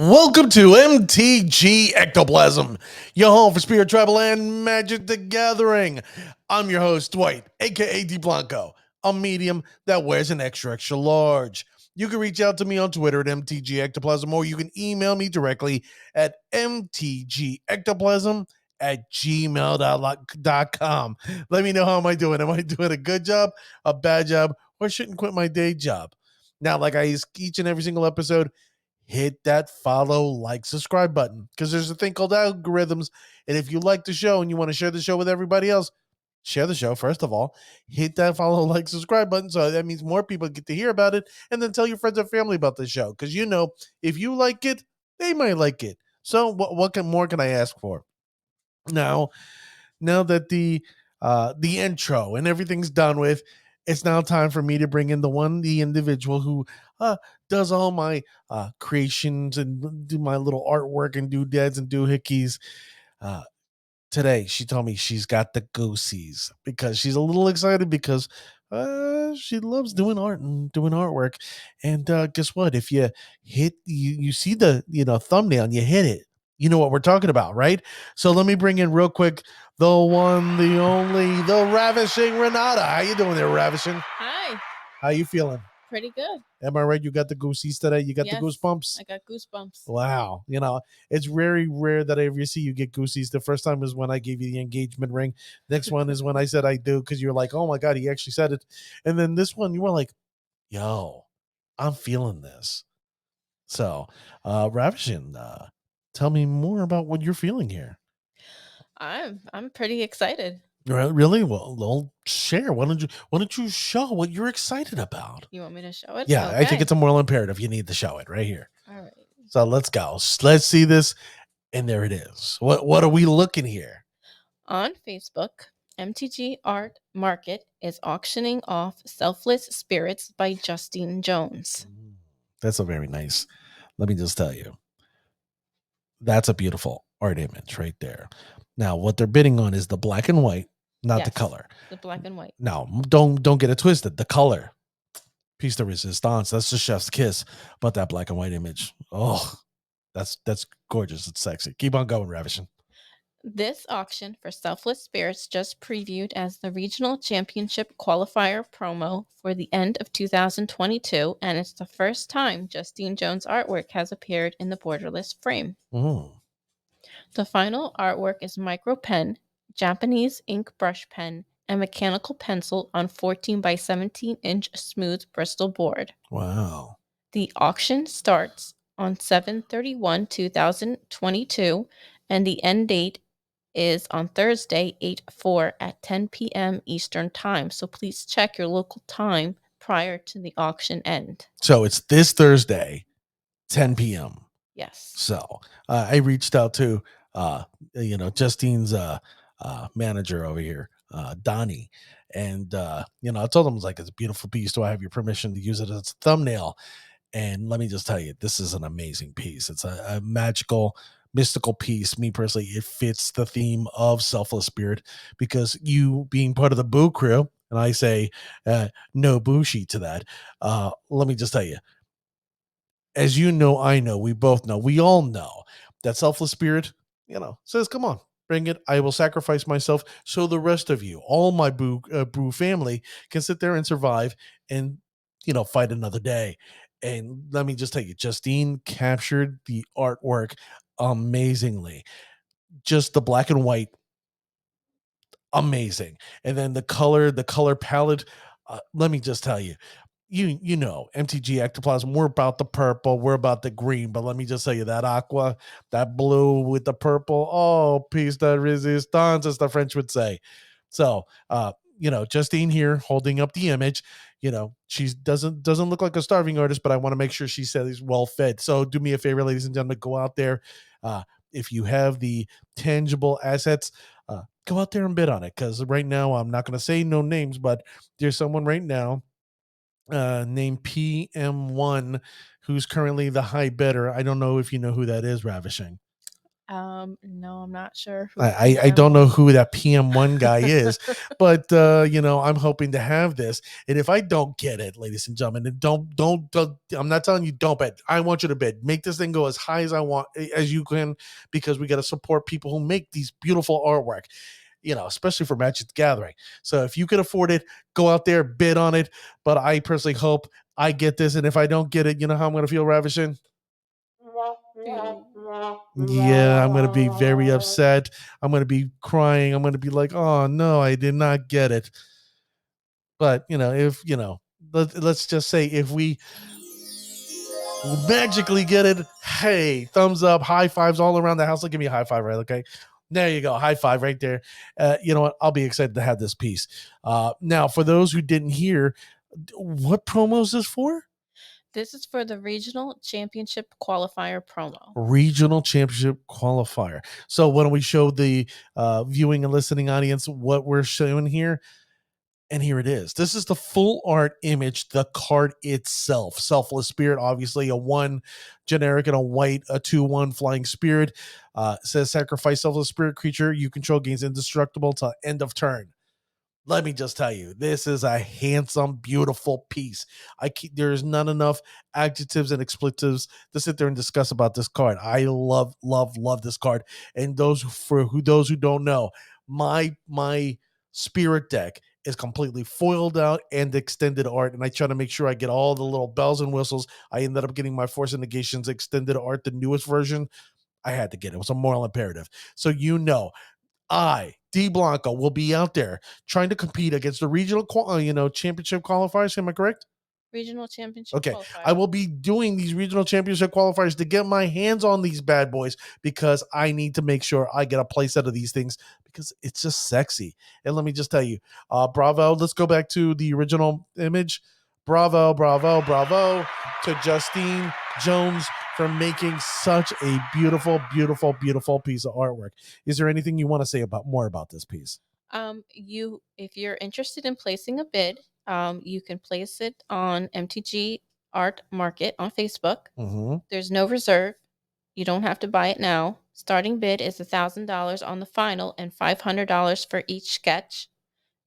Welcome to MTG Ectoplasm, your home for spirit travel and Magic the Gathering. I'm your host, Dwight, aka D Blanco, a medium that wears an extra large. You can reach out to me on Twitter at MTG Ectoplasm, or you can email me directly at mtgectoplasm@gmail.com. Let me know how am I doing. Am I doing a good job, a bad job, or shouldn't quit my day job? Now, like I use each and every single episode, hit that follow, like, subscribe button, because there's a thing called algorithms. And if you like the show and you want to share the show with everybody else, share the show. First of all, hit that follow, like, subscribe button. So that means more people get to hear about it. And then tell your friends and family about the show, because if you like it, they might like it. So what more can I ask for? Now that the intro and everything's done with, it's now time for me to bring in the individual who does all my creations and do my little artwork and doodads and doohickeys. Today she told me she's got the goosies because she's a little excited because she loves doing art and doing artwork. And guess what? If you you see the thumbnail and you hit it, you know what we're talking about, right? So let me bring in real quick the one, the only, the ravishing Renata. How you doing there, ravishing? Hi. How you feeling? Pretty good. Am I right? You got the goosies today? You got the goosebumps? I got goosebumps. Wow. It's very rare that I ever see you get goosies. The first time was when I gave you the engagement ring. Next one is when I said I do, because you're like, oh my God, he actually said it. And then this one, you were like, yo, I'm feeling this. So, Ravishing, tell me more about what you're feeling here. I'm pretty excited. Really? Well, share. Why don't you show what you're excited about? You want me to show it? Yeah, okay. I think it's a moral imperative. You need to show it right here. All right. So let's go. Let's see this. And there it is. What are we looking here? On Facebook, Mtg Art Market is auctioning off Selfless Spirits by Justine Jones. That's a very nice. Let me just tell you. That's a beautiful art image right there. Now, what they're bidding on is the black and white, not the color. The black and white. Now, don't get it twisted. The color, piece de resistance. That's the chef's kiss. But that black and white image, oh, that's gorgeous. It's sexy. Keep on going, Ravishing. This auction for Selfless Spirits just previewed as the Regional Championship Qualifier promo for the end of 2022, and it's the first time Justine Jones' artwork has appeared in the borderless frame. The final artwork is micro pen, Japanese ink brush pen, and mechanical pencil on 14 by 17 inch smooth Bristol board. Wow. The auction starts on 7/31/2022, and the end date is on Thursday, 8/4 at 10 p.m. Eastern Time. So please check your local time prior to the auction end. So it's this Thursday, 10 p.m. Yes. So I reached out to Justine's manager over here, Donnie, and I told him, I was like, it's a beautiful piece. Do I have your permission to use it as a thumbnail? And let me just tell you, this is an amazing piece. It's a magical, mystical piece. Me personally, it fits the theme of Selfless Spirit, because you being part of the Boo crew, and I say no bushi to that. Let me just tell you, as you know, I know, we both know, we all know that Selfless Spirit, says, come on, bring it. I will sacrifice myself so the rest of you, all my Boo family, can sit there and survive and, fight another day. And let me just tell you, Justine captured the artwork amazingly. Just the black and white, amazing. And then the color palette, let me just tell you, MTG Ectoplasm, we're about the purple, we're about the green, but let me just tell you, that aqua, that blue with the purple, oh, piece de resistance, as the French would say. So, Justine here holding up the image. She doesn't look like a starving artist, but I want to make sure she says well fed. So do me a favor, ladies and gentlemen, go out there. If you have the tangible assets, go out there and bid on it. Because right now, I'm not going to say no names, but there's someone right now named PM1 who's currently the high bidder. I don't know if you know who that is, Ravishing. No, I'm not sure who I don't know PM1. who that PM1 guy is, but I'm hoping to have this. And if I don't get it, ladies and gentlemen, then don't I'm not telling you don't bet. I want you to bet. Make this thing go as high as I want as you can, because we got to support people who make these beautiful artwork, especially for Magic the Gathering. So if you can afford it, go out there, bid on it. But I personally hope I get this. And if I don't get it, you know how I'm going to feel, Ravishing? Ooh. Yeah, I'm going to be very upset. I'm going to be crying. I'm going to be like, oh, no, I did not get it. But, if, let's just say if we magically get it, hey, thumbs up, high fives all around the house. Like, give me a high five, right? Okay. There you go. High five right there. You know what? I'll be excited to have this piece. Now, for those who didn't hear, what promo is this for? This is for the regional championship qualifier promo. Regional championship qualifier. So why don't we show the viewing and listening audience what we're showing here? And here it is. This is the full art image, the card itself. Selfless Spirit, obviously a 1 generic and a white, a 2/1 flying spirit. Says sacrifice Selfless Spirit creature you control gains indestructible till end of turn. Let me just tell you, this is a handsome, beautiful piece. There's not enough adjectives and expletives to sit there and discuss about this card. I love, love, love this card. And those who don't know, my spirit deck is completely foiled out and extended art, and I try to make sure I get all the little bells and whistles. I ended up getting my Force of Negations extended art, the newest version. I had to get it. It was a moral imperative. So D Blanco will be out there trying to compete against the regional, championship qualifiers. Am I correct? Regional championship Okay, I qualifier. will be doing these regional championship qualifiers to get my hands on these bad boys, because I need to make sure I get a play set of these things, because it's just sexy. And let me just tell you, bravo. Let's go back to the original image. Bravo, bravo, bravo to Justine Jones for making such a beautiful, beautiful, beautiful piece of artwork. Is there anything you want to say more about this piece? If you're interested in placing a bid, you can place it on MTG Art Market on Facebook. Mm-hmm. There's no reserve. You don't have to buy it now. Starting bid is $1,000 on the final and $500 for each sketch.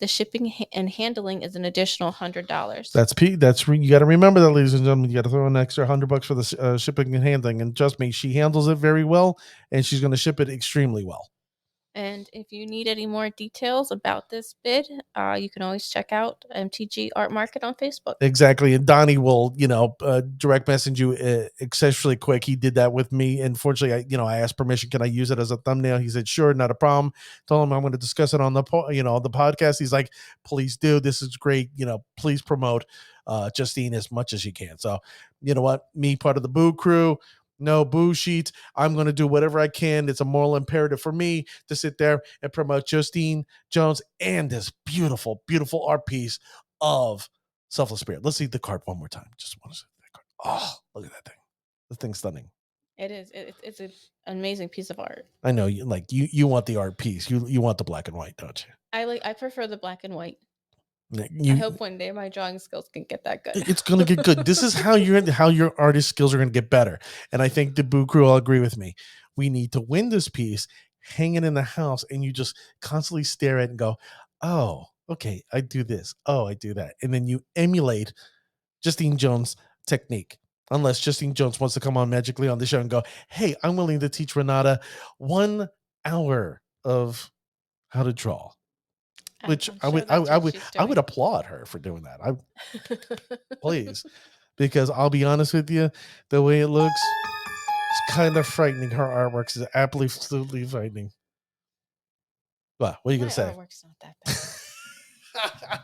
The shipping and handling is an additional $100. You got to remember that, ladies and gentlemen. You got to throw an extra $100 for the shipping and handling, and trust me, she handles it very well, and she's going to ship it extremely well. And if you need any more details about this bid, you can always check out MTG Art Market on Facebook. Exactly. And Donnie will, direct message you exceptionally quick. He did that with me. And fortunately, I asked permission. Can I use it as a thumbnail? He said, sure, not a problem. Told him I'm going to discuss it on the podcast. He's like, please do. This is great. Please promote Justine as much as you can. So, you know what? Me, part of the Boo crew, no boo sheets. I'm going to do whatever I can. It's a moral imperative for me to sit there and promote Justine Jones and this beautiful, beautiful art piece of Selfless Spirit. Let's see the card one more time. Just want to see that card. Oh, look at that thing. The thing's stunning. It is. It's an amazing piece of art. I know you want the art piece. You want the black and white, don't you? I prefer the black and white. I You, hope one day my drawing skills can get that good. it's gonna get good. This is how your artist skills are gonna get better. And I think the Boo crew will agree with me. We need to win this piece, hang it in the house, and you just constantly stare at it and go, oh, okay, I do this. Oh, I do that. And then you emulate Justine Jones' technique. Unless Justine Jones wants to come on magically on the show and go, hey, I'm willing to teach Renata 1 hour of how to draw. Which I'm sure that's what she's I would doing. applaud her for doing that. Please. Because I'll be honest with you, the way it looks, it's kind of frightening. Her artwork is absolutely frightening. What are you My gonna say? artwork's not that bad.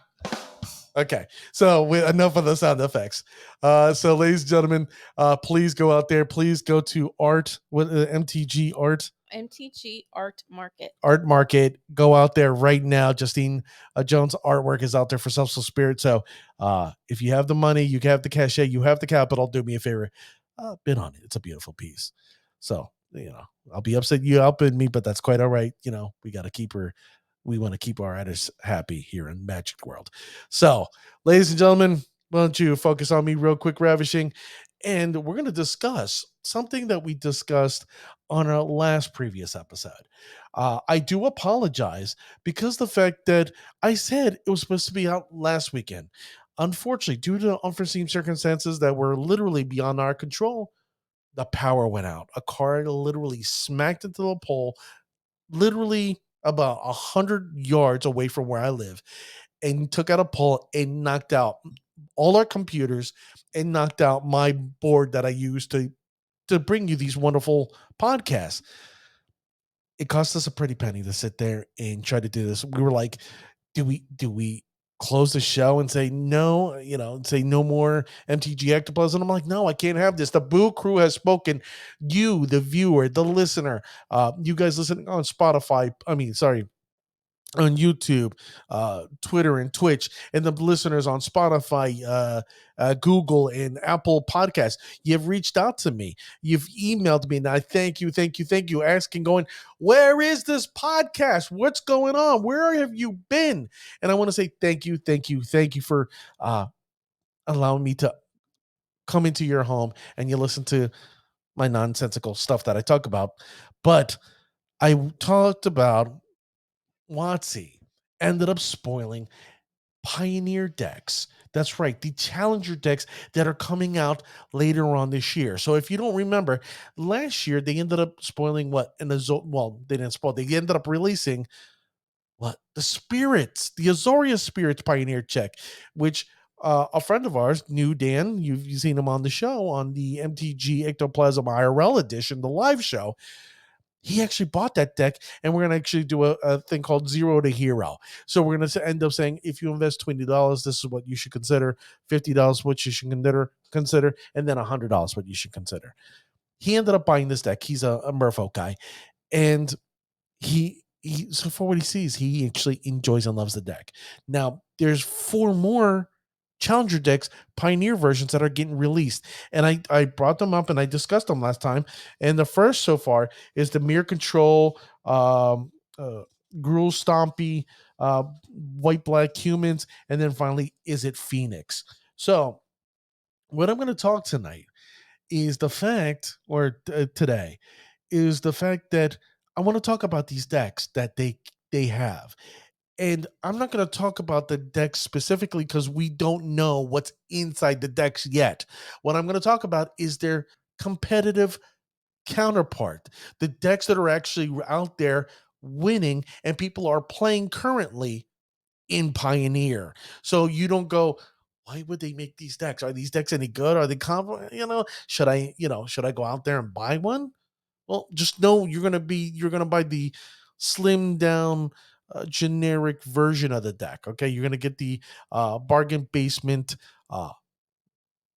Okay, so enough of the sound effects. So, ladies and gentlemen, please go out there. Please go to MTG Art Market. Go out there right now. Justine Jones' artwork is out there for Selfless Spirit. So, if you have the money, you have the cachet, you have the capital, do me a favor, bid on it. It's a beautiful piece. So, I'll be upset you outbid me, but that's quite all right. We got to keep her. We want to keep our artists happy here in Magic World. So, ladies and gentlemen, why don't you focus on me real quick, Ravishing? And we're going to discuss something that we discussed on our last previous episode. I do apologize because the fact that I said it was supposed to be out last weekend. Unfortunately, due to unforeseen circumstances that were literally beyond our control, the power went out. A car literally smacked into the pole, literally about 100 yards away from where I live, and took out a pole and knocked out all our computers and knocked out my board that I use to bring you these wonderful podcasts. It cost us a pretty penny to sit there and try to do this. We were like, do we close the show and say no, say no more MTG Art? And I'm like, no, I can't have this. The Boo Crew has spoken. You, the viewer, the listener, you guys listening on Spotify. I mean, sorry, on YouTube, Twitter, and Twitch, and the listeners on Spotify, Google, and Apple Podcasts. You've reached out to me. You've emailed me, and I thank you, asking, going, where is this podcast? What's going on? Where have you been? And I want to say thank you for allowing me to come into your home and you listen to my nonsensical stuff that I talk about. But I talked about WotC ended up spoiling Pioneer decks. That's right, the Challenger decks that are coming out later on this year. So if you don't remember, last year they ended up spoiling what? Well, they didn't spoil. They ended up releasing what? The Azoria Spirits Pioneer check, which a friend of ours, New Dan, you've seen him on the show on the MTG Ectoplasm IRL edition, the live show. He actually bought that deck, and we're going to actually do a thing called Zero to Hero. So we're going to end up saying, if you invest $20, this is what you should consider. $50, what you should consider, and then $100, what you should consider. He ended up buying this deck. He's a Merfolk guy, and so for what he sees, he actually enjoys and loves the deck. Now, there's 4 more Challenger decks, Pioneer versions that are getting released. And I brought them up and I discussed them last time. And the first so far is the Mirror Control, Gruul Stompy, White Black Humans, and then finally, is it Phoenix? So, what I'm going to talk tonight is the fact, or today, is the fact that I want to talk about these decks that they have. And I'm not going to talk about the decks specifically because we don't know what's inside the decks yet. What I'm going to talk about is their competitive counterpart, the decks that are actually out there winning and people are playing currently in Pioneer. So you don't go, why would they make these decks? Are these decks any good? Are they should I go out there and buy one? Well, just know you're gonna buy the slimmed down generic version of the deck. Okay, you're gonna get the bargain basement uh,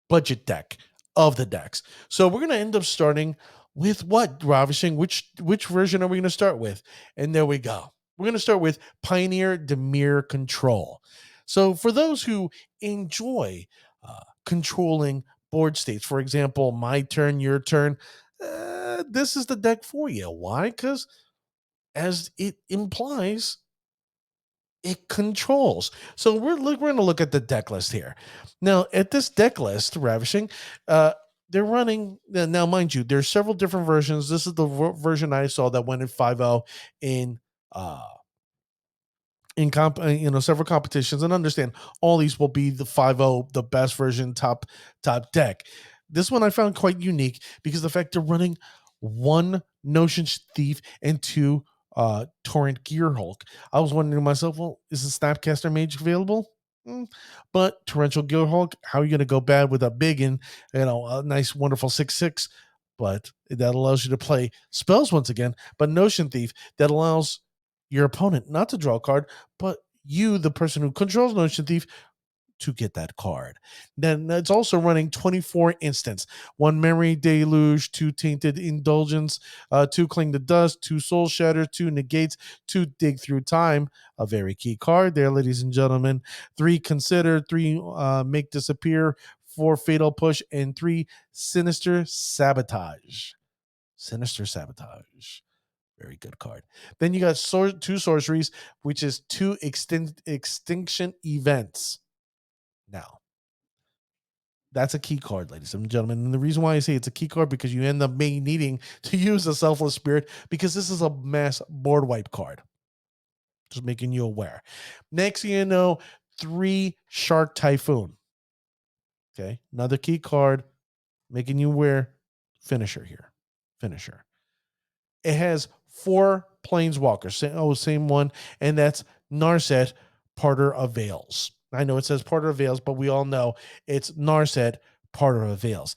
budget deck of the decks. So we're gonna end up starting with what, Ravishing? Which version are we gonna start with? And there we go. We're gonna start with Pioneer Demir Control. So for those who enjoy controlling board states, for example, my turn, your turn, this is the deck for you. Why? Because as it implies, it controls. So we're going to look at the deck list here. Now, at this deck list, Ravishing, they're running now. Mind you, there's several different versions. This is the version I saw that went in 5.0 in uh several competitions, and understand all these will be the 5.0, the best version, top deck. This one I found quite unique because the fact they're running 1 Notion Thief and 2 Torrent Gearhulk. I was wondering to myself, well, is the Snapcaster Mage available? But Torrential Gearhulk, how are you going to go bad with a big and a nice wonderful 6/6? But that allows you to play spells once again. But Notion Thief, that allows your opponent not to draw a card, but you, the person who controls Notion Thief, to get that card. Then it's also running 24 instants: 1 Memory Deluge, 2 Tainted Indulgence, 2 Cling to Dust, 2 Soul Shatter, 2 Negates, 2 Dig Through Time, a very key card there, ladies and gentlemen. 3 Consider, 3 Make Disappear, 4 Fatal Push, and 3 Sinister Sabotage. Sinister Sabotage. Very good card. Then you got 2 sorceries, which is 2 extinction events. Now, That's a key card, ladies and gentlemen. And the reason why I say it's a key card because you end up needing to use a Selfless Spirit because this is a mass board wipe card. Just making you aware. Next thing you know, 3 Shark Typhoon. Okay, another key card, making you aware. Finisher here. Finisher. It has 4 planeswalkers. Same one, and that's Narset, Parter of Veils. I know it says Parter of Veils, but we all know it's Narset, Parter of Veils.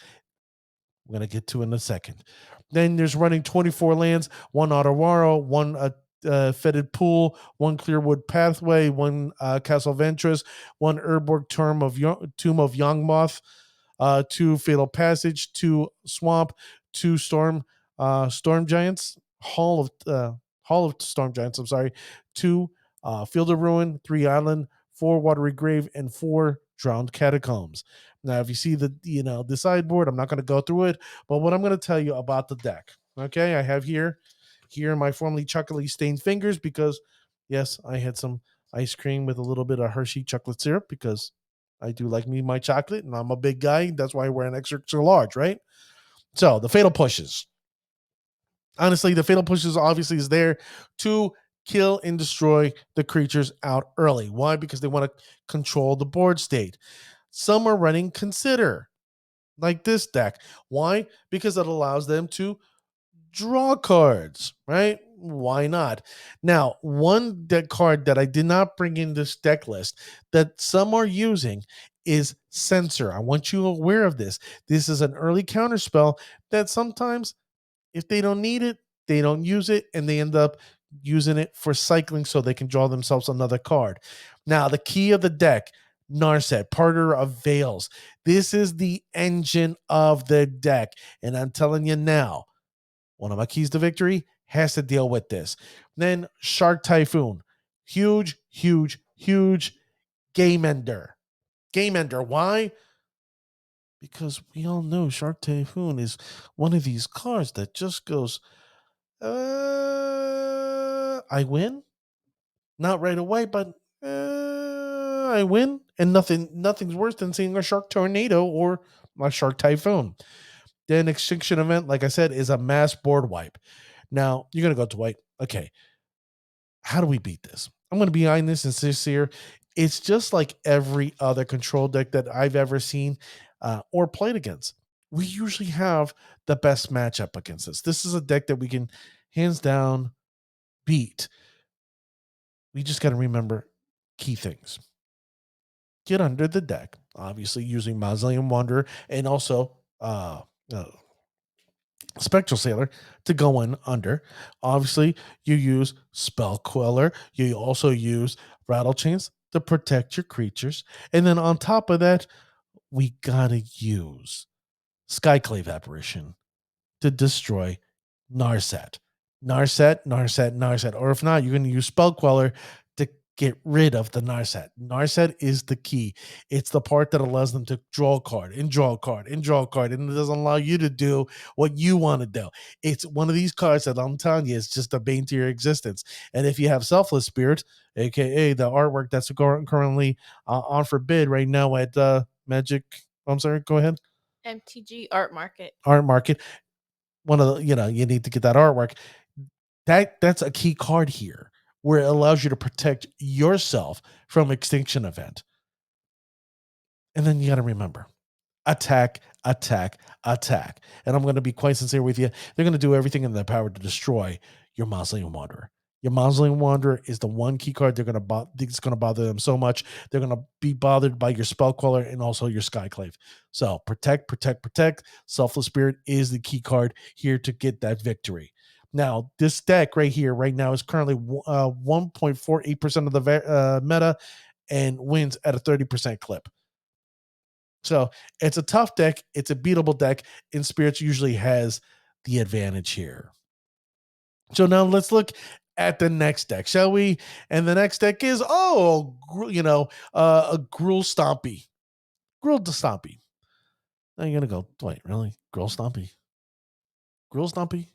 We're going to get to in a second. Then there's running 24 lands, 1 Otawara, 1 Fetid Pool, 1 Clearwood Pathway, 1 Castle Ventress, 1 Urborg Tomb of Yawgmoth, 2 Fatal Passage, 2 Swamp, 2 Storm Giants, Hall of Storm Giants. I'm sorry, 2 Field of Ruin, 3 Island, 4 Watery Grave, and 4 Drowned Catacombs. Now, if you see the sideboard, I'm not going to go through it, but what I'm going to tell you about the deck. Okay, I have here my formerly chocolatey stained fingers because, yes, I had some ice cream with a little bit of Hershey chocolate syrup because I do like me my chocolate, and I'm a big guy. That's why I wear an extra large, right? So the fatal pushes. Honestly, the fatal pushes obviously is there to kill and destroy the creatures out early. Why? Because they want to control the board state. Some are running consider, like this deck. Why? Because it allows them to draw cards, right? Why not? Now, one deck card that I did not bring in this deck list that some are using is Censor. I want you aware of this. This is an early counter spell that sometimes, if they don't need it, they don't use it, and they end up using it for cycling so they can draw themselves another card. Now, the key of the deck, Narset, Parter of Veils. This is the engine of the deck. And I'm telling you now, one of my keys to victory has to deal with this. Then Shark Typhoon. Huge, huge, huge game ender. Game ender. Why? Because we all know Shark Typhoon is one of these cards that just goes, I win. Not right away, but I win. And nothing's worse than seeing a Shark Tornado or a Shark Typhoon. Then Extinction Event, like I said, is a mass board wipe. Now, you're going to go to white. Okay, how do we beat this? I'm going to be honest and sincere. It's just like every other control deck that I've ever seen or played against. We usually have the best matchup against this. This is a deck that we can hands down beat. We just got to remember key things. Get under the deck, obviously using Mausoleum Wanderer and also uh, Spectral Sailor to go in under. Obviously, you use Spell Queller. You also use Rattle Chains to protect your creatures. And then on top of that, we gotta use Skyclave Apparition to destroy Narset. Narset. Or if not, you're going to use Spell Queller to get rid of the Narset. Narset is the key. It's the part that allows them to draw a card and draw a card and draw a card, and it doesn't allow you to do what you want to do. It's one of these cards that I'm telling you is just a bane to your existence. And if you have Selfless Spirit, aka the artwork that's currently on for bid right now at Magic. I'm sorry, go ahead. MTG Art Market. Art Market. One of the, you need to get that artwork. That's a key card here where it allows you to protect yourself from Extinction Event. And then you got to remember, attack, attack, attack. And I'm going to be quite sincere with you. They're going to do everything in their power to destroy your Mausoleum Wanderer. Your Mausoleum Wanderer is the one key card it's going to bother them so much. They're going to be bothered by your Spell Queller and also your Skyclave. So protect, protect, protect. Selfless Spirit is the key card here to get that victory. Now, this deck right here, right now, is currently 1.48% of the meta and wins at a 30% clip. So it's a tough deck. It's a beatable deck, and Spirits usually has the advantage here. So now let's look at the next deck, shall we? And the next deck is, a Gruul Stompy. Gruul Stompy. Now you're going to go, wait, really? Gruul Stompy? Gruul Stompy?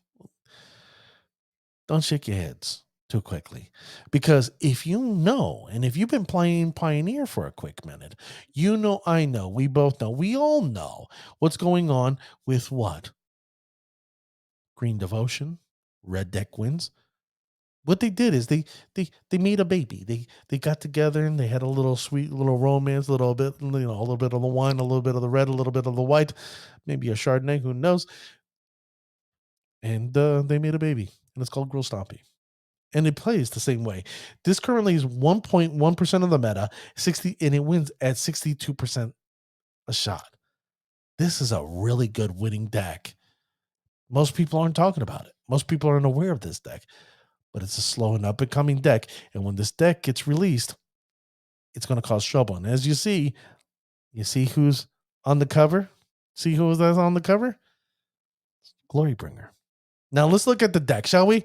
Don't shake your heads. too quickly. Because if you know, and if you've been playing Pioneer for a quick minute, you know, I know, we both know, we all know what's going on with what? Green Devotion, Red Deck wins. What they did is they made a baby. They got together and they had a little sweet little romance, a little bit, you know, a little bit of the wine, a little bit of the red, a little bit of the white, maybe a Chardonnay, who knows? And they made a baby, and it's called Girl Stompy. And it plays the same way. This currently is 1.1% of the meta, 60, and it wins at 62% a shot. This is a really good winning deck. Most people aren't talking about it. Most people aren't aware of this deck, but it's a slow and up and coming deck. And when this deck gets released, it's going to cause trouble. And as you see who's on the cover? See who is on the cover? Glorybringer. Now let's look at the deck, shall we?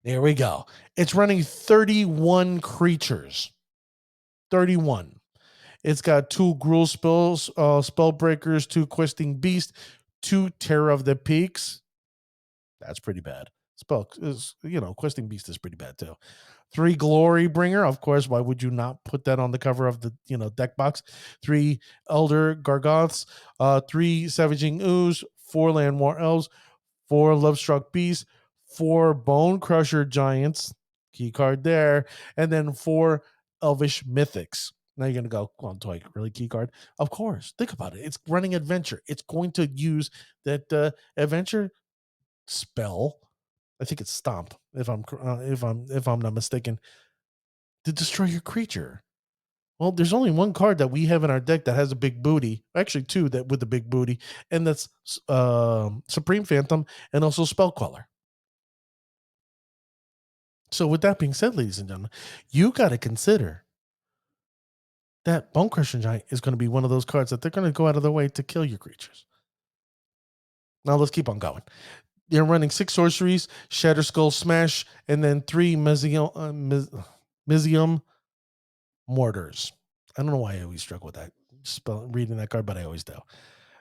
There we go. It's running 31 creatures. 31. It's got 2 Gruul spells, spell breakers, 2 questing beast, 2 Terror of the Peaks. That's pretty bad. Spell is, questing beast is pretty bad too. 3 Glory Bringer, of course. Why would you not put that on the cover of the deck box? 3 Elder Gargoths, 3 Savaging Ooze, 4 Land War Elves, 4 Lovestruck Beasts, 4 Bone Crusher Giants, key card there, and then 4 Elvish Mythics. Now you're going to go, well, Toy, really key card? Of course. Think about it. It's running adventure. It's going to use that adventure spell. I think it's Stomp, if I'm not mistaken, to destroy your creature. Well, there's only one card that we have in our deck that has a big booty. Actually, 2 that with the big booty, and that's Supreme Phantom and also Spellcaller. So, with that being said, ladies and gentlemen, you got to consider that Bone Crusher Giant is going to be one of those cards that they're going to go out of their way to kill your creatures. Now, let's keep on going. They're running 6 sorceries, Shatter Skull Smash, and then 3 Mizium Mortars. I don't know why I always struggle with that reading that card, but I always do.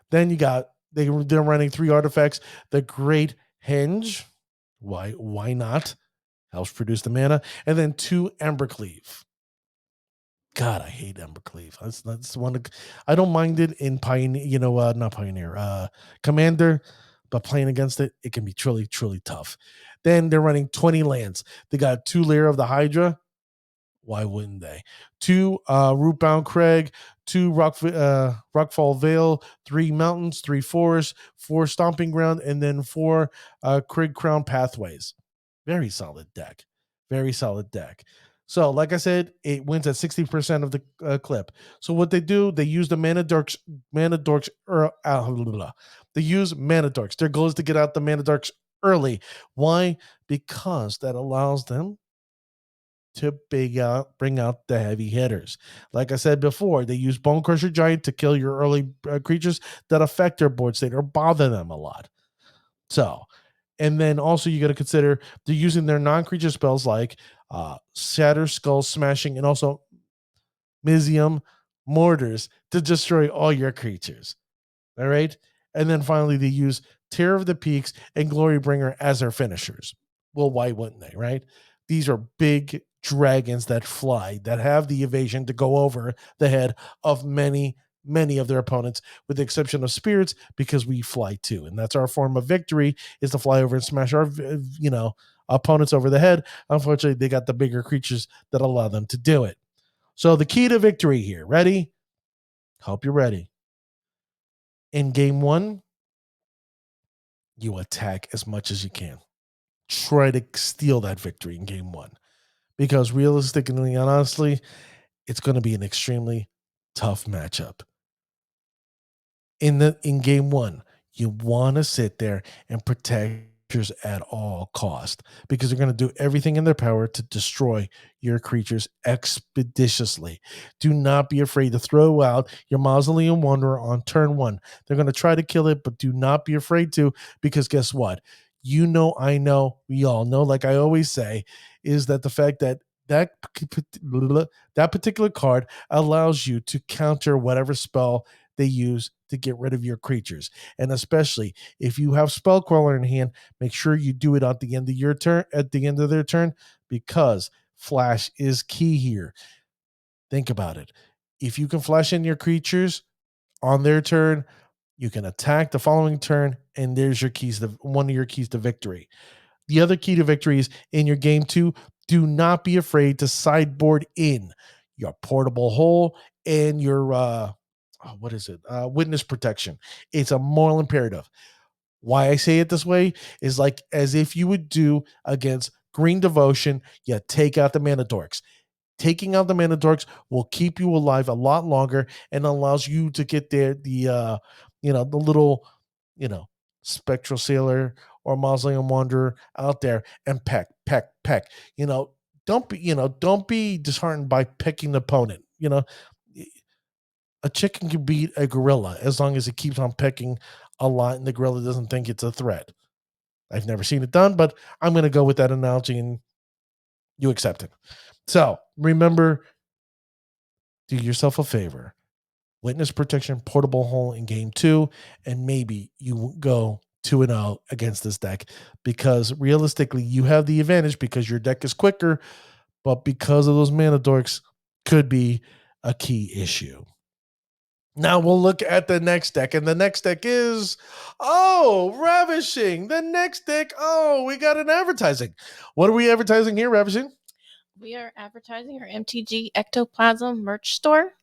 Then you got they're running 3 artifacts. The Great Henge. Why not? Helps produce the mana. And then 2 Embercleave. God, I hate Embercleave. That's one. I don't mind it in Pioneer. Not Pioneer. Commander, but playing against it, it can be truly, truly tough. Then they're running 20 lands. They got 2 Lair of the Hydra. Why wouldn't they? 2 Rootbound Crag, 2 Rockfall Vale, 3 Mountains, 3 Forests, 4 Stomping Ground, and then 4 Crag Crown Pathways. Very solid deck. Very solid deck. So, like I said, it wins at 60% of the clip. So, what they do, they use the Mana Dorks. They use Mana Dorks. Their goal is to get out the Mana Dorks early. Why? Because that allows them to bring out the heavy hitters. Like I said before, they use Bone Crusher Giant to kill your early creatures that affect their board state or bother them a lot. So, and then also you got to consider they're using their non-creature spells like Shatter, Skull, Smashing, and also Mizium Mortars to destroy all your creatures. All right? And then finally they use Terror of the Peaks and Glorybringer as their finishers. Well, why wouldn't they, right? These are big dragons that fly, that have the evasion to go over the head of many of their opponents, with the exception of spirits, because we fly too. And that's our form of victory, is to fly over and smash our, opponents over the head. Unfortunately, they got the bigger creatures that allow them to do it. So the key to victory here, ready? Hope you're ready. In game 1, you attack as much as you can. Try to steal that victory in game 1. Because realistically and honestly, it's going to be an extremely tough matchup. In game 1, you want to sit there and protect creatures at all cost, because they're going to do everything in their power to destroy your creatures expeditiously. Do not be afraid to throw out your Mausoleum Wanderer on turn 1. They're going to try to kill it, but do not be afraid to, because guess what? I know, we all know, like I always say, is that the fact that particular card allows you to counter whatever spell they use to get rid of your creatures. And especially if you have Spellcrawler in hand, make sure you do it at the end of your turn, at the end of their turn, because flash is key here. Think about it. If you can flash in your creatures on their turn, you can attack the following turn, and there's your keys to one of your keys to victory. The other key to victory is in your game 2, do not be afraid to sideboard in your portable hole and your what is it? Witness protection. It's a moral imperative. Why I say it this way is like as if you would do against Green Devotion, you take out the Mana Dorks. Taking out the Mana Dorks will keep you alive a lot longer and allows you to get there the little, you know, Spectral Sailor or Mausoleum Wanderer out there and peck, peck, peck. Don't be disheartened by picking the opponent. A chicken can beat a gorilla as long as it keeps on pecking a lot and the gorilla doesn't think it's a threat. I've never seen it done, but I'm going to go with that analogy and you accept it. So remember, do yourself a favor. Witness protection, portable hole in game 2, and maybe you go 2-0 against this deck because realistically you have the advantage because your deck is quicker, but because of those Mana Dorks could be a key issue. Now we'll look at the next deck, and the next deck is, Ravishing. The next deck, we got an advertising. What are we advertising here, Ravishing? We are advertising our MTG Ectoplasm merch store.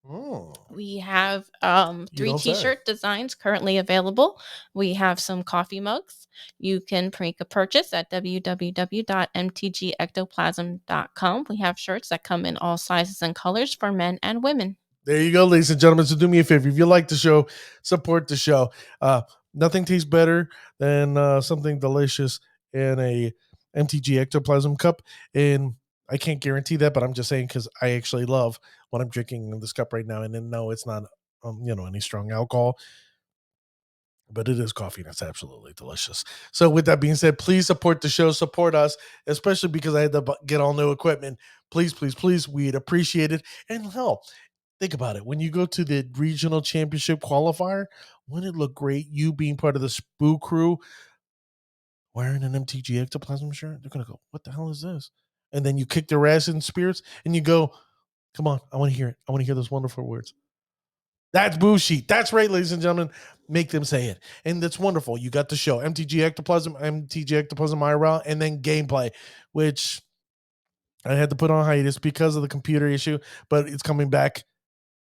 Oh, We have You 3 don't say. t-shirt designs currently available. We have some coffee mugs. You can make a purchase at www.mtgectoplasm.com. We have shirts that come in all sizes and colors for men and women. There you go, ladies and gentlemen. So do me a favor. If you like the show, support the show. Nothing tastes better than something delicious in a MTG Ectoplasm cup. And I can't guarantee that, but I'm just saying because I actually love what I'm drinking in this cup right now. And then no, it's not any strong alcohol, but it is coffee and it's absolutely delicious. So with that being said, please support the show, support us, especially because I had to get all new equipment. Please, please, please, we'd appreciate it. And hell, think about it. When you go to the regional championship qualifier, wouldn't it look great you being part of the Spoo crew wearing an MTG Ectoplasm shirt? They're going to go, what the hell is this? And then you kick their ass in spirits and you go, come on, I want to hear it. I want to hear those wonderful words. That's Boo Sheet. That's right, ladies and gentlemen. Make them say it. And that's wonderful. You got the show, MTG Ectoplasm IRL, and then gameplay, which I had to put on hiatus because of the computer issue, but it's coming back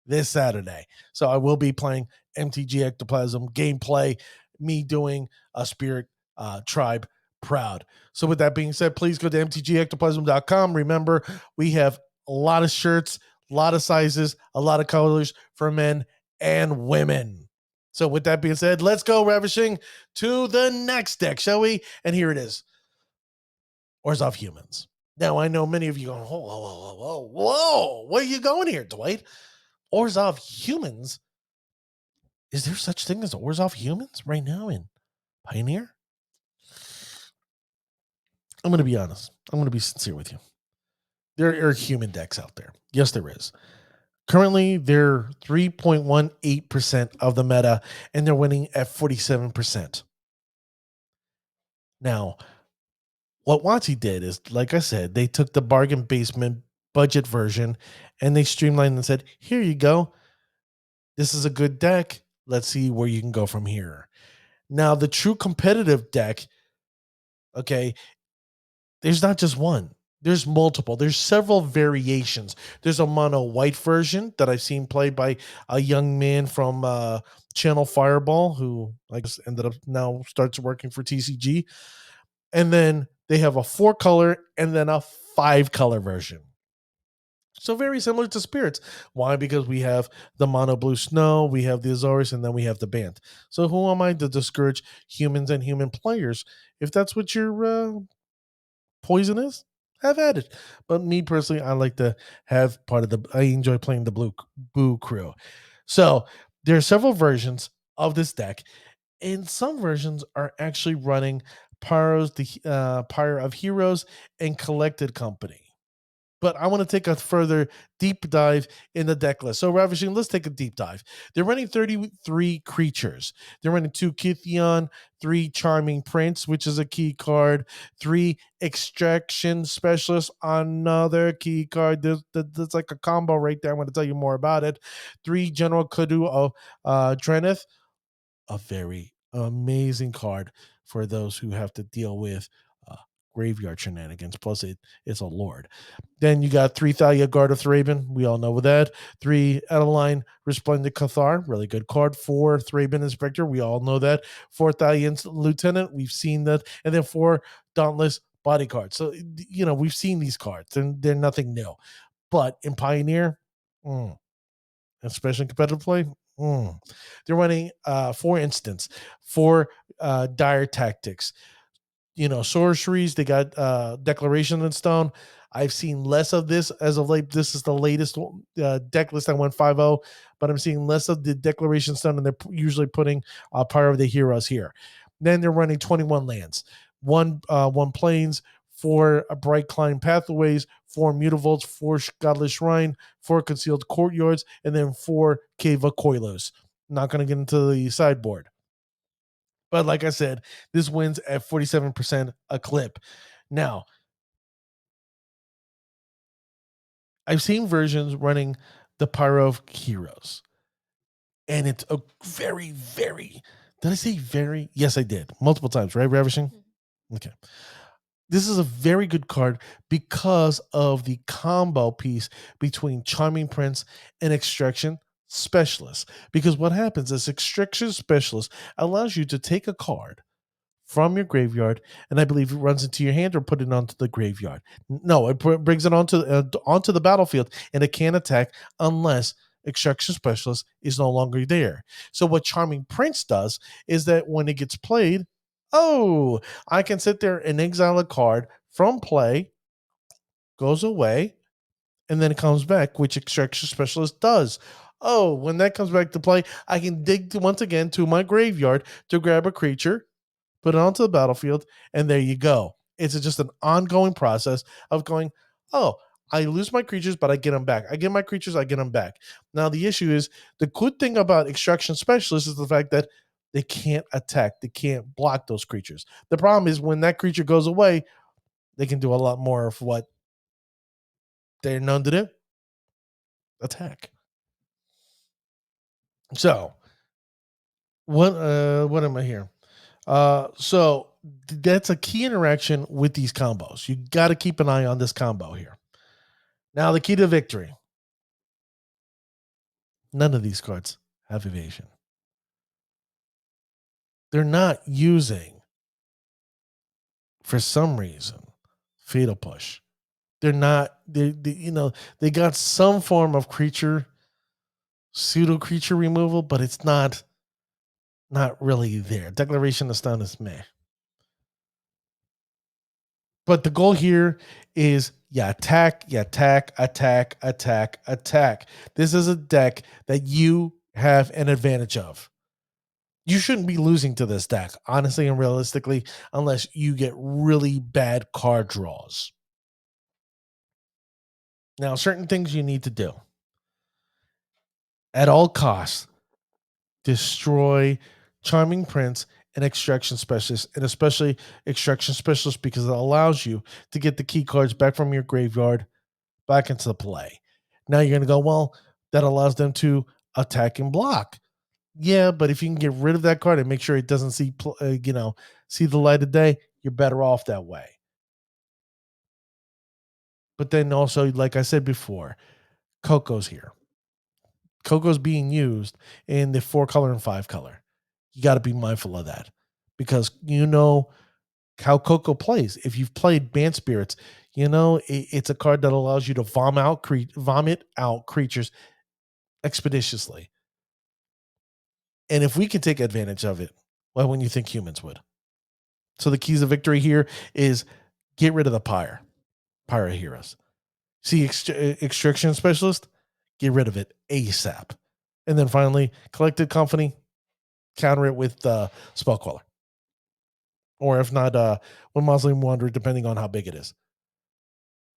this Saturday. So I will be playing MTG Ectoplasm gameplay, me doing a Spirit Tribe proud. So with that being said, please go to mtgectoplasm.com. Remember, we have a lot of shirts, a lot of sizes, a lot of colors for men and women. So with that being said, let's go ravishing to the next deck, shall we? And here it is. Orzhov Humans. Now, I know many of you going, whoa, whoa, whoa, whoa, whoa. Where are you going here, Dwight? Orzhov Humans? Is there such thing as Orzhov Humans right now in Pioneer? I'm going to be honest. I'm going to be sincere with you. There are human decks out there. Yes, there is. Currently, they're 3.18% of the meta, and they're winning at 47%. Now, what WotC did is, like I said, they took the bargain basement budget version and they streamlined and said, here you go. This is a good deck. Let's see where you can go from here. Now, the true competitive deck, okay, there's not just one. There's multiple. There's several variations. There's a mono white version that I've seen played by a young man from Channel Fireball, who I guess ended up now starts working for TCG. And then they have a 4-color and then a 5-color version. So very similar to Spirits. Why? Because we have the Mono Blue Snow, we have the Azorius, and then we have the Band. So who am I to discourage humans and human players? If that's what your poison is, have at it. But me personally, I like to have I enjoy playing the Boo crew. So there are several versions of this deck, and some versions are actually running Pyre of Heroes and Collected Company. But I want to take a further deep dive in the deck list. So, Ravishing, let's take a deep dive. They're running 33 creatures. They're running 2 Kithion, 3 Charming Prince, which is a key card, 3 Extraction Specialist, another key card. There's like a combo right there. I'm going to tell you more about it. 3 General Kudu of Drenith, a very amazing card for those who have to deal with uh, graveyard shenanigans. Plus, it's a lord. Then you got 3 Thalia Guard of Thraben. We all know that. 3 Adeline Resplendent Cathar. Really good card. 4 Thraben Inspector. We all know that. 4 Thalian Lieutenant. We've seen that. And then 4 Dauntless Bodyguard. So, we've seen these cards, and they're nothing new. But in Pioneer, especially in competitive play, they're running, for instance, 4 Dire Tactics. Sorceries. They got Declaration in Stone. I've seen less of this as of late. This is the latest deck list. I went 5-0, but I'm seeing less of the Declaration Stone, and they're usually putting Power of the Heroes here. Then they're running 21 lands, one plains, 4 Bright Climb Pathways, 4 Mutavaults, 4 Godless Shrine, 4 Concealed Courtyards, and then 4 Cave of Koilos. Not going to get into the sideboard. But like I said, this wins at 47% a clip. Now, I've seen versions running the Pyro of Heroes, and it's a very, very, did I say very? Yes, I did. Multiple times, right, Ravishing? Okay. This is a very good card because of the combo piece between Charming Prince and Extraction Specialist. Because what happens is Extraction Specialist allows you to take a card from your graveyard, and I believe it runs into your hand or put it onto the graveyard. No, it brings it onto the battlefield, and it can't attack unless Extraction Specialist is no longer there. So what Charming Prince does is that when it gets played, I can sit there and exile a card from play, goes away, and then it comes back, which Extraction Specialist does. When that comes back to play, I can dig once again to my graveyard to grab a creature, put it onto the battlefield, and there you go. It's just an ongoing process of going, I lose my creatures, but I get them back. I get my creatures, I get them back. Now, the issue is, the good thing about Extraction Specialists is the fact that they can't attack. They can't block those creatures. The problem is when that creature goes away, they can do a lot more of what they're known to do. Attack. So, what am I here? So that's a key interaction with these combos. You got to keep an eye on this combo here. Now, the key to victory. None of these cards have evasion. They're not using, for some reason, Fatal Push. They're not, they got some form of pseudo creature removal, but it's not really there. Declaration of Stun is meh. But the goal here is attack. This is a deck that you have an advantage of. You shouldn't be losing to this deck, honestly and realistically, unless you get really bad card draws. Now, certain things you need to do. At all costs, destroy Charming Prince and Extraction Specialist, and especially Extraction Specialist, because it allows you to get the key cards back from your graveyard back into the play. Now you're going to go, well, that allows them to attack and block. Yeah, but if you can get rid of that card and make sure it doesn't see the light of day, you're better off that way. But then also, like I said before, Coco's here. Coco's being used in the 4-color and 5-color. You got to be mindful of that because you know how Coco plays. If you've played Band Spirits, it's a card that allows you to vomit out creatures expeditiously. And if we can take advantage of it, why wouldn't you think humans would? So the keys of victory here is get rid of the Pyre Heroes. See Extraction Specialist? Get rid of it ASAP. And then finally, Collected Company, counter it with Spellcaller. Or if not, with Mausoleum Wanderer, depending on how big it is.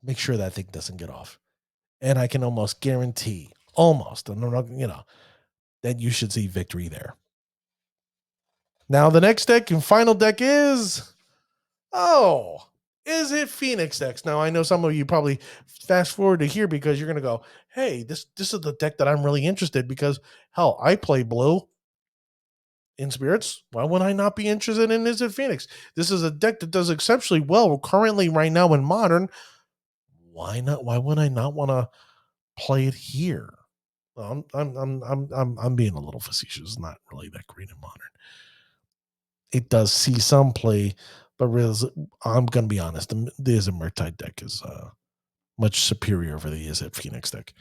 make sure that thing doesn't get off. And I can almost guarantee, almost, and I'm not, that you should see victory there. Now, the next deck and final deck is is it Phoenix decks? Now, I know some of you probably fast forward to here because you're going to go, hey, this is the deck that I'm really interested because, hell, I play blue in Spirits. Why would I not be interested in Is it Phoenix? This is a deck that does exceptionally well currently right now in Modern. Why not? Why would I not want to play it here? Well, I'm being a little facetious. It's not really that great in Modern. It does see some play, but really, I'm going to be honest. The Is it Murktide deck is much superior over the Is it Phoenix deck.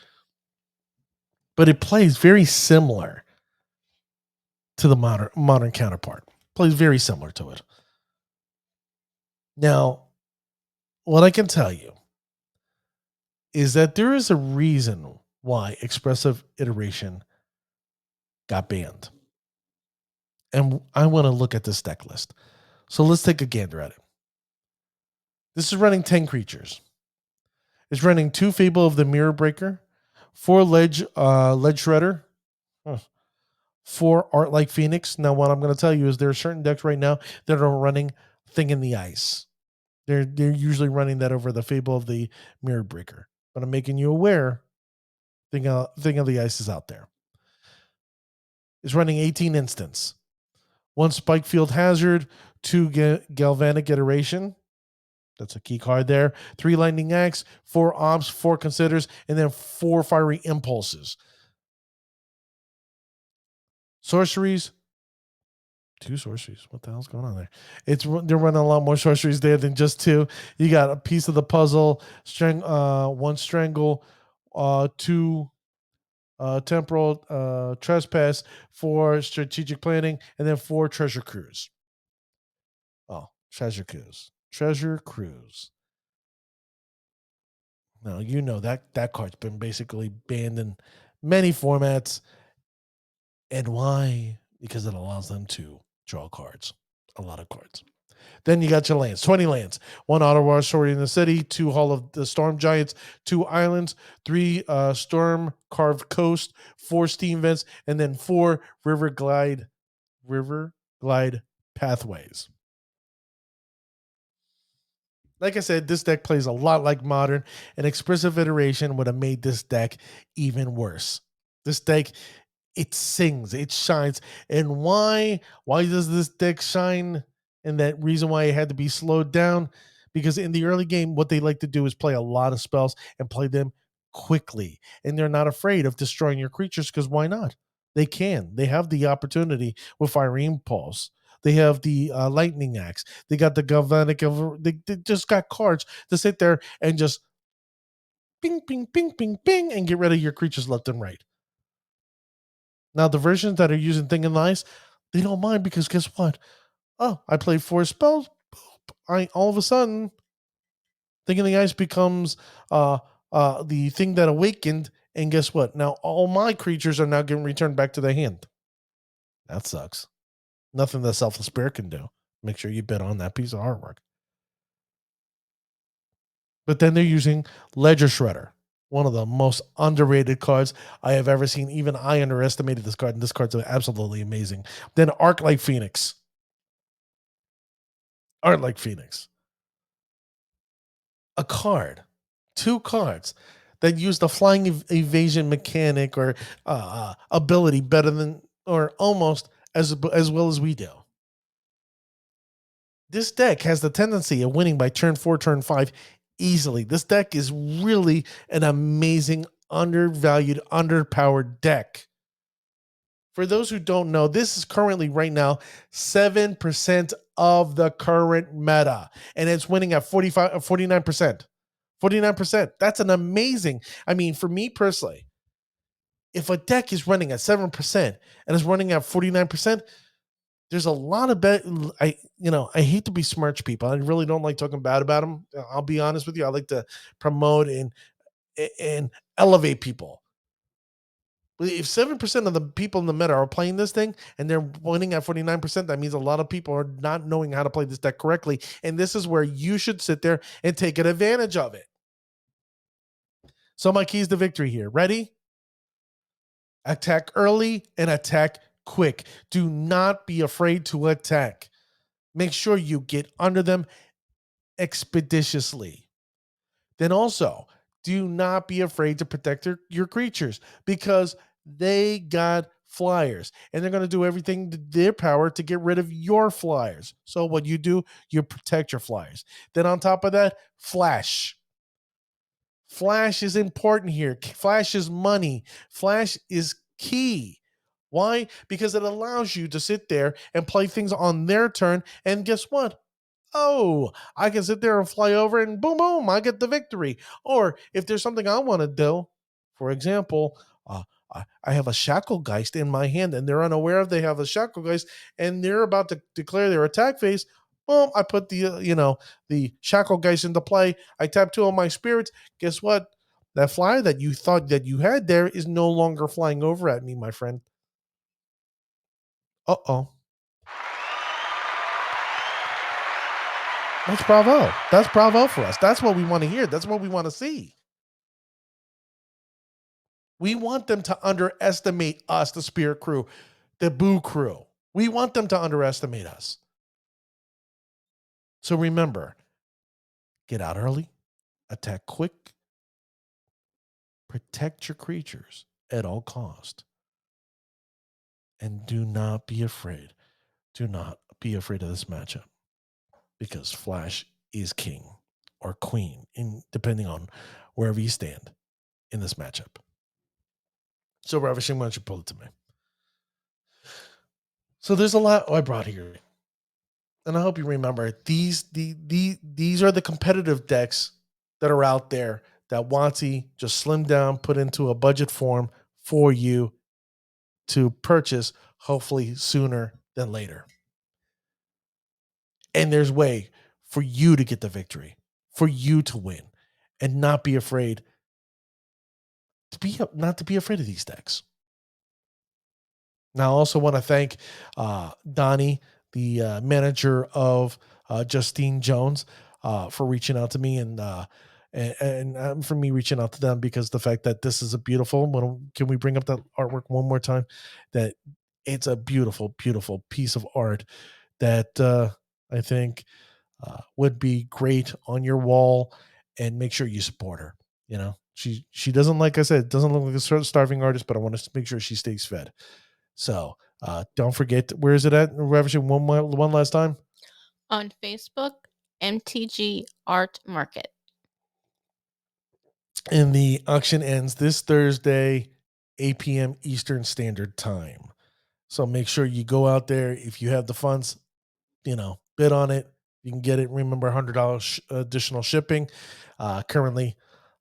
But it plays very similar to the modern counterpart. Plays very similar to it. Now, what I can tell you is that there is a reason why expressive iteration got banned. And I want to look at this deck list. So let's take a gander at it. This is running 10 creatures. It's running 2 Fable of the Mirror Breaker, 4 Ledge Shredder, 4 Art Like Phoenix. Now, what I'm going to tell you is there are certain decks right now that are running Thing in the Ice. They're usually running that over the Fable of the Mirror Breaker. But I'm making you aware, Thing of the Ice is out there. It's running 18 instants. 1 Spike Field Hazard, 2 Galvanic Iteration. That's a key card there. 3 Lightning Axe, 4 Ops, 4 Considers, and then 4 Fiery Impulses. Sorceries, 2 sorceries. What the hell's going on there? They're running a lot more sorceries there than just 2. You got a piece of the puzzle, 1 Strangle, 2 Temporal Trespass, 4 Strategic Planning, and then 4 Treasure Cruise. Treasure Cruise. Now, that card's been basically banned in many formats. And why? Because it allows them to draw cards. A lot of cards. Then you got your lands, 20 lands. 1 Ottawa Story in the City, 2 Hall of the Storm Giants, 2 Islands, 3 Storm Carved Coast, 4 Steam Vents, and then 4 River Glide Pathways. Like I said, this deck plays a lot like Modern. An expressive iteration would have made this deck even worse. This deck, it sings, it shines. And why does this deck shine? And that reason why it had to be slowed down, because in the early game, what they like to do is play a lot of spells and play them quickly. And they're not afraid of destroying your creatures, because why not? They can. They have the opportunity with Fiery Impulse. They have the Lightning Axe. They got the Galvanic. They just got cards to sit there and just ping, ping, ping, ping, ping, and get rid of your creatures left and right. Now, the versions that are using Thing in the Ice, they don't mind, because guess what? Oh, I played 4 spells. All of a sudden, Thing in the Ice becomes the thing that awakened, and guess what? Now all my creatures are now getting returned back to the hand. That sucks. Nothing that Selfless Spirit can do. Make sure you bid on that piece of artwork. But then they're using Ledger Shredder, one of the most underrated cards I have ever seen. Even I underestimated this card, and this card's absolutely amazing. Then Art Like Phoenix. Art Like Phoenix. A card, 2 cards that use the flying evasion mechanic or ability better than, or almost as well as we do. This deck has the tendency of winning by turn 4, turn 5 easily. This deck is really an amazing, undervalued, underpowered deck. For those who don't know, this is currently right now 7% of the current meta, and it's winning at 49%. 49%. That's an amazing. I mean, for me personally, if a deck is running at 7% and is running at 49%, there's a lot of I hate to besmirch people. I really don't like talking bad about them. I'll be honest with you. I like to promote and elevate people. But if 7% of the people in the meta are playing this thing and they're winning at 49%, that means a lot of people are not knowing how to play this deck correctly. And this is where you should sit there and take advantage of it. So my keys to victory here. Ready? Attack early and attack quick. Do not be afraid to attack. Make sure you get under them expeditiously. Then also, do not be afraid to protect your creatures because they got flyers and they're going to do everything to their power to get rid of your flyers. So what you do, you protect your flyers. Then on top of that, flash. Flash is important here. Flash is money. Flash is key. Why? Because it allows you to sit there and play things on their turn. And guess what? Oh, I can sit there and fly over and boom, boom, I get the victory. Or if there's something I want to do, for example, I have a Shacklegeist in my hand and they're unaware of they have a Shacklegeist and they're about to declare their attack phase. Boom, I put the Shacklegeist into play. I tap 2 of my spirits. Guess what? That flyer that you thought that you had there is no longer flying over at me, my friend. Uh-oh. That's bravo. That's bravo for us. That's what we want to hear. That's what we want to see. We want them to underestimate us, the Spirit crew, the Boo crew. We want them to underestimate us. So remember, get out early, attack quick, protect your creatures at all cost, and do not be afraid. Do not be afraid of this matchup because Flash is king or queen, depending on wherever you stand in this matchup. So, Ravish, why don't you pull it to me? So there's a lot I brought here, and I hope you remember these are the competitive decks that are out there that WotC just slimmed down, put into a budget form for you to purchase, hopefully sooner than later. And there's way for you to get the victory, for you to win, and not be afraid not to be afraid of these decks. Now, I also want to thank Donnie, the manager of Justine Jones, for reaching out to me and for me reaching out to them because the fact that this is a beautiful. Can we bring up that artwork one more time? That it's a beautiful, beautiful piece of art that I think would be great on your wall, and make sure you support her. You know, she doesn't, like I said, doesn't look like a starving artist, but I want to make sure she stays fed. So don't forget, where is it at? Ravish, one last time? On Facebook, Mtg Art Market. And the auction ends this Thursday, 8 p.m. Eastern Standard Time. So make sure you go out there. If you have the funds, bid on it. You can get it. Remember, $100 additional shipping. Currently,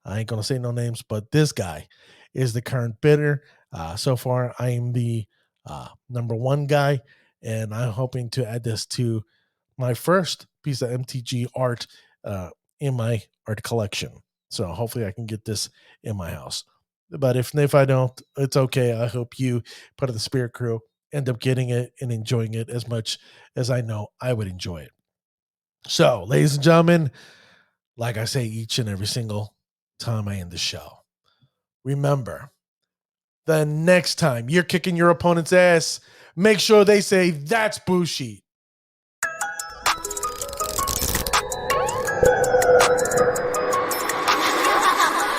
I ain't going to say no names, but this guy is the current bidder. So far, I am the number one guy, and I'm hoping to add this to my first piece of MTG art in my art collection. So hopefully I can get this in my house. But if I don't, it's okay. I hope you, part of the Spirit crew, end up getting it and enjoying it as much as I know I would enjoy it. So, ladies and gentlemen, like I say each and every single time I end the show, remember, the next time you're kicking your opponent's ass, make sure they say, "That's Bushi."